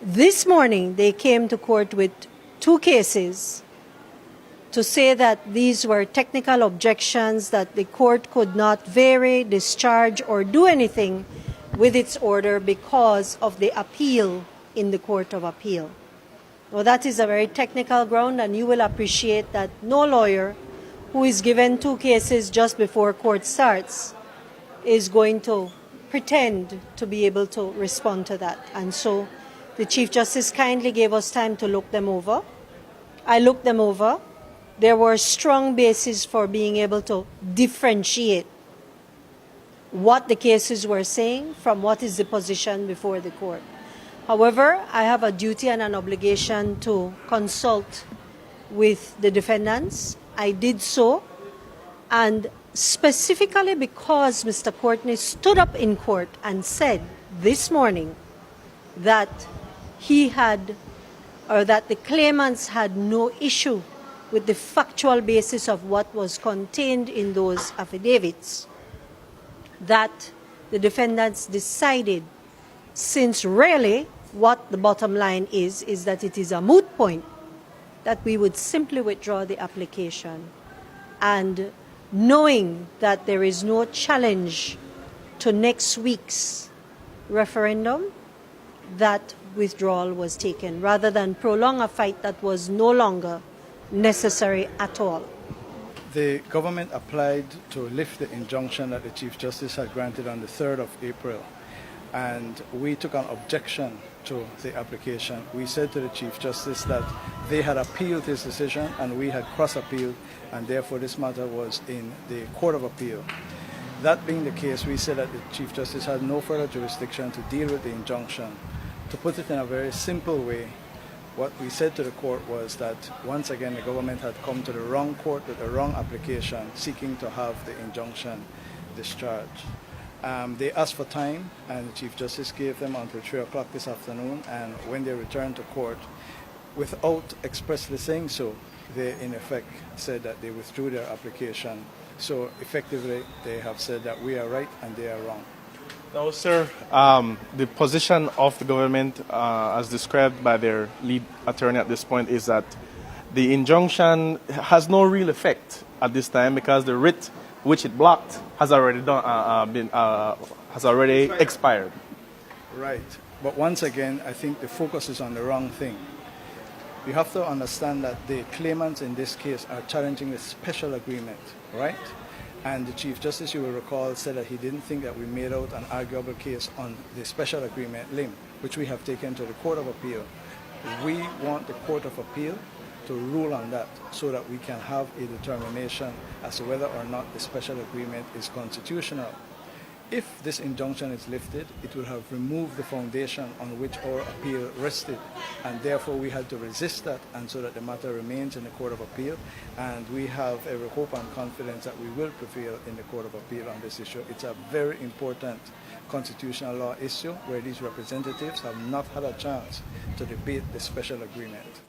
This morning, they came to court with 2 cases to say that these were technical objections, that the court could not vary, discharge, or do anything with its order because of the appeal in the Court of Appeal. Well, that is a very technical ground, and you will appreciate that no lawyer who is given 2 cases just before court starts is going to pretend to be able to respond to that. And so the Chief Justice kindly gave us time to look them over. I looked them over. There were strong bases for being able to differentiate what the cases were saying from what is the position before the court. However, I have a duty and an obligation to consult with the defendants. I did so, and specifically because Mr. Courtney stood up in court and said this morning that he had, or that the claimants had no issue with the factual basis of what was contained in those affidavits, that the defendants decided, since really what the bottom line is that it is a moot point, that we would simply withdraw the application. And knowing that there is no challenge to next week's referendum, that withdrawal was taken, rather than prolong a fight that was no longer necessary at all. The government applied to lift the injunction that the Chief Justice had granted on the 3rd of April, and we took an objection to the application. We said to the Chief Justice that they had appealed his decision and we had cross-appealed, and therefore this matter was in the Court of Appeal. That being the case, we said that the Chief Justice had no further jurisdiction to deal with the injunction. To put it in a very simple way, what we said to the court was that once again the government had come to the wrong court with the wrong application seeking to have the injunction discharged. They asked for time, and the Chief Justice gave them until 3 o'clock this afternoon, and when they returned to court, without expressly saying so, they in effect said that they withdrew their application. So effectively they have said that we are right and they are wrong. Now, sir, the position of the government, as described by their lead attorney at this point, is that the injunction has no real effect at this time because the writ which it blocked has already expired. Right. But once again, I think the focus is on the wrong thing. You have to understand that the claimants in this case are challenging the special agreement, right? And the Chief Justice, you will recall, said that he didn't think that we made out an arguable case on the special agreement limb, which we have taken to the Court of Appeal. We want the Court of Appeal to rule on that so that we can have a determination as to whether or not the special agreement is constitutional. If this injunction is lifted, it will have removed the foundation on which our appeal rested, and therefore we had to resist that, and so that the matter remains in the Court of Appeal, and we have every hope and confidence that we will prevail in the Court of Appeal on this issue. It's a very important constitutional law issue where these representatives have not had a chance to debate the special agreement.